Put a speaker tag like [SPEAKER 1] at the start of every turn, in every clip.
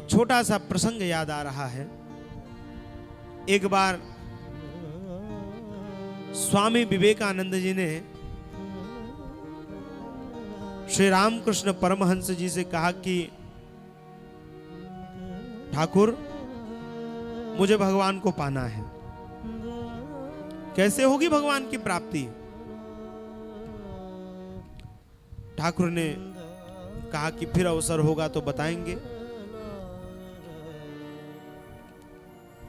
[SPEAKER 1] एक छोटा सा प्रसंग याद आ रहा है। एक बार स्वामी विवेकानंद जी ने श्री रामकृष्ण परमहंस जी से कहा कि ठाकुर, मुझे भगवान को पाना है। कैसे होगी भगवान की प्राप्ति? ठाकुर ने कहा कि फिर अवसर होगा तो बताएंगे।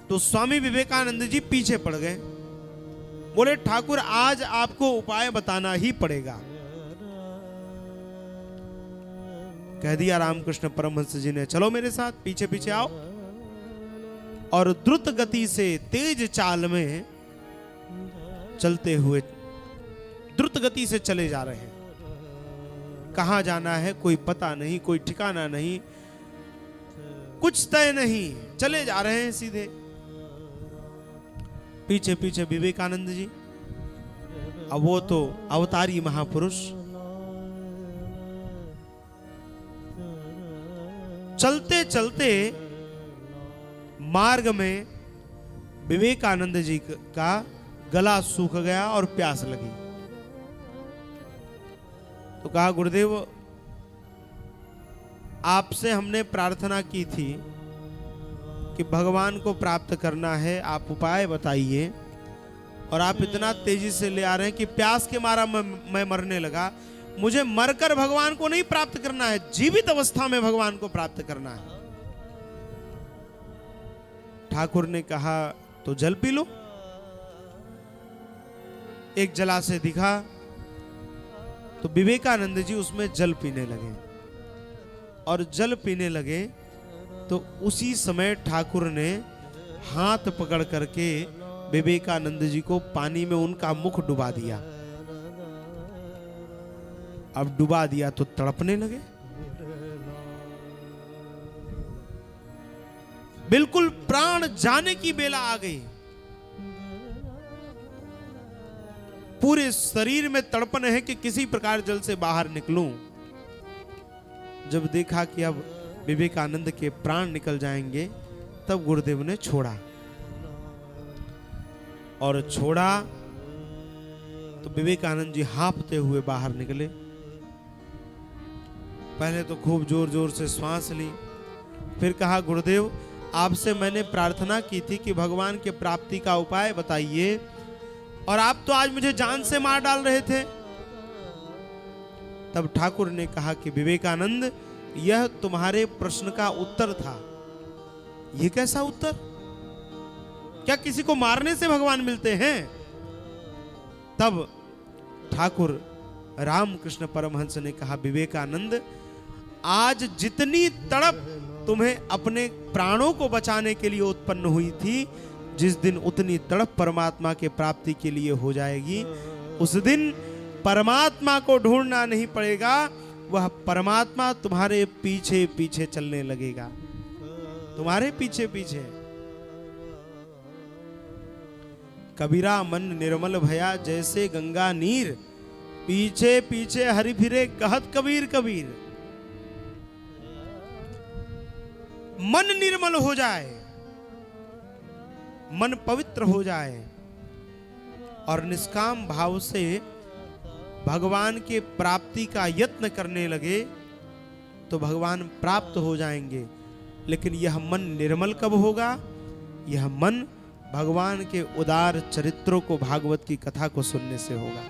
[SPEAKER 1] तो स्वामी विवेकानंद जी पीछे पड़ गए, बोले ठाकुर आज आपको उपाय बताना ही पड़ेगा। कह दिया रामकृष्ण परमहंस जी ने, चलो मेरे साथ, पीछे पीछे आओ। और द्रुत गति से तेज चाल में चलते हुए द्रुत गति से चले जा रहे हैं। कहां जाना है कोई पता नहीं, कोई ठिकाना नहीं, कुछ तय नहीं, चले जा रहे हैं सीधे। पीछे पीछे विवेकानंद जी। अब वो तो अवतारी महापुरुष। चलते चलते मार्ग में विवेकानंद जी का गला सूख गया और प्यास लगी। तो कहा, गुरुदेव आपसे हमने प्रार्थना की थी कि भगवान को प्राप्त करना है, आप उपाय बताइए, और आप इतना तेजी से ले आ रहे हैं कि प्यास के मारा मैं मरने लगा। मुझे मरकर भगवान को नहीं प्राप्त करना है, जीवित अवस्था में भगवान को प्राप्त करना है। ठाकुर ने कहा, तो जल पी लो। एक जलाशय दिखा तो विवेकानंद जी उसमें जल पीने लगे। और जल पीने लगे तो उसी समय ठाकुर ने हाथ पकड़ करके विवेकानंद जी को पानी में उनका मुख डुबा दिया। अब डुबा दिया तो तड़पने लगे। बिल्कुल प्राण जाने की बेला आ गई। पूरे शरीर में तड़पन है कि किसी प्रकार जल से बाहर निकलूं। जब देखा कि अब विवेकानंद के प्राण निकल जाएंगे, तब गुरुदेव ने छोड़ा। और छोड़ा तो विवेकानंद जी हांफते हुए बाहर निकले। पहले तो खूब जोर जोर से श्वास ली, फिर कहा, गुरुदेव आपसे मैंने प्रार्थना की थी कि भगवान के प्राप्ति का उपाय बताइए, और आप तो आज मुझे जान से मार डाल रहे थे। तब ठाकुर ने कहा कि विवेकानंद, यह तुम्हारे प्रश्न का उत्तर था। यह कैसा उत्तर? क्या किसी को मारने से भगवान मिलते हैं? तब ठाकुर रामकृष्ण परमहंस ने कहा, विवेकानंद आज जितनी तड़प तुम्हें अपने प्राणों को बचाने के लिए उत्पन्न हुई थी, जिस दिन उतनी तड़प परमात्मा के प्राप्ति के लिए हो जाएगी, उस दिन परमात्मा को ढूंढना नहीं पड़ेगा, वह परमात्मा तुम्हारे पीछे पीछे चलने लगेगा, तुम्हारे पीछे पीछे। कबीरा मन निर्मल भया जैसे गंगा नीर, पीछे पीछे हरि फिरे कहत कबीर कबीर। मन निर्मल हो जाए, मन पवित्र हो जाए और निष्काम भाव से भगवान के प्राप्ति का यत्न करने लगे तो भगवान प्राप्त हो जाएंगे। लेकिन यह मन निर्मल कब होगा? यह मन भगवान के उदार चरित्रों को, भागवत की कथा को सुनने से होगा।